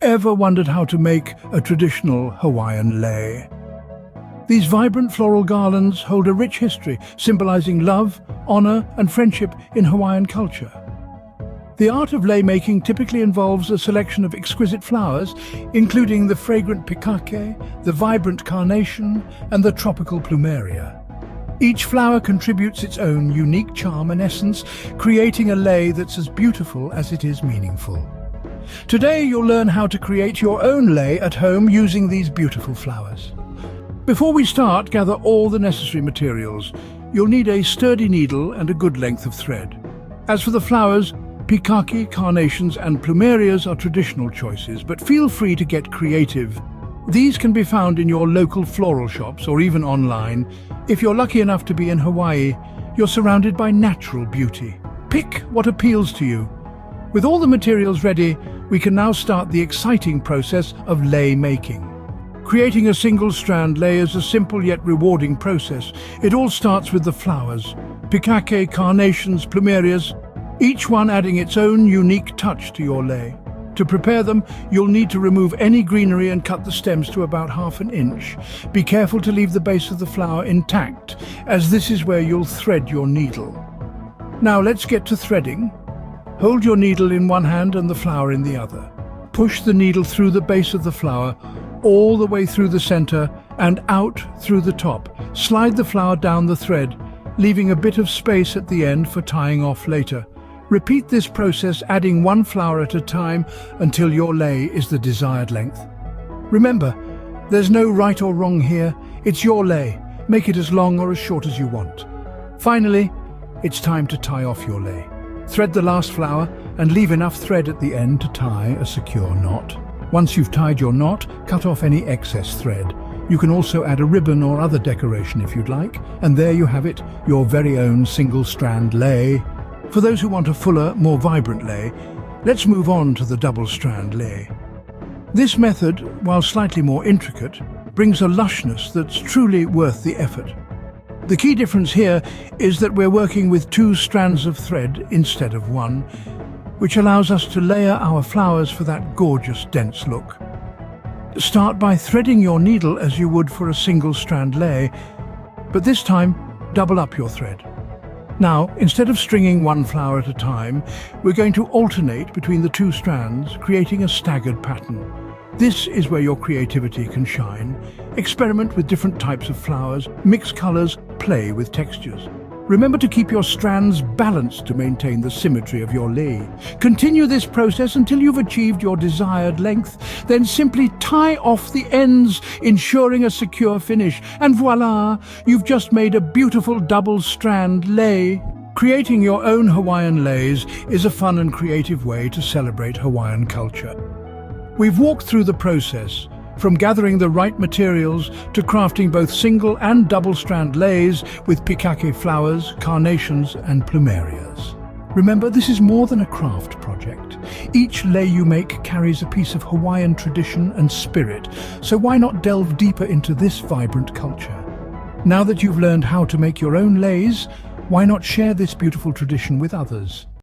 Ever wondered how to make a traditional Hawaiian lei? These vibrant floral garlands hold a rich history, symbolizing love, honor, and friendship in Hawaiian culture. The art of lei making typically involves a selection of exquisite flowers, including the fragrant pikake, the vibrant carnation, and the tropical plumeria. Each flower contributes its own unique charm and essence, creating a lei that's as beautiful as it is meaningful. Today you'll learn how to create your own lei at home using these beautiful flowers. Before we start, gather all the necessary materials. You'll need a sturdy needle and a good length of thread. As for the flowers, pikake, carnations and plumerias are traditional choices, but feel free to get creative. These can be found in your local floral shops or even online. If you're lucky enough to be in Hawaii, you're surrounded by natural beauty. Pick what appeals to you. With all the materials ready, we can now start the exciting process of lei making. Creating a single strand lei is a simple yet rewarding process. It all starts with the flowers, pikake, carnations, plumerias, each one adding its own unique touch to your lei. To prepare them, you'll need to remove any greenery and cut the stems to about 1/2 inch. Be careful to leave the base of the flower intact, as this is where you'll thread your needle. Now let's get to threading. Hold your needle in one hand and the flower in the other. Push the needle through the base of the flower, all the way through the center and out through the top. Slide the flower down the thread, leaving a bit of space at the end for tying off later. Repeat this process, adding one flower at a time until your lei is the desired length. Remember, there's no right or wrong here. It's your lei. Make it as long or as short as you want. Finally, it's time to tie off your lei. Thread the last flower and leave enough thread at the end to tie a secure knot. Once you've tied your knot, cut off any excess thread. You can also add a ribbon or other decoration if you'd like, and there you have it, your very own single-strand lei. For those who want a fuller, more vibrant lei, let's move on to the double-strand lei. This method, while slightly more intricate, brings a lushness that's truly worth the effort. The key difference here is that we're working with 2 strands of thread instead of 1, which allows us to layer our flowers for that gorgeous, dense look. Start by threading your needle as you would for a single strand lei, but this time, double up your thread. Now, instead of stringing one flower at a time, we're going to alternate between the 2 strands, creating a staggered pattern. This is where your creativity can shine. Experiment with different types of flowers, mix colors, play with textures. Remember to keep your strands balanced to maintain the symmetry of your lei. Continue this process until you've achieved your desired length. Then simply tie off the ends, ensuring a secure finish. And voila, you've just made a beautiful double-strand lei. Creating your own Hawaiian leis is a fun and creative way to celebrate Hawaiian culture. We've walked through the process, from gathering the right materials to crafting both single and double-strand leis with pikake flowers, carnations and plumerias. Remember, this is more than a craft project. Each lei you make carries a piece of Hawaiian tradition and spirit, so why not delve deeper into this vibrant culture? Now that you've learned how to make your own leis, why not share this beautiful tradition with others?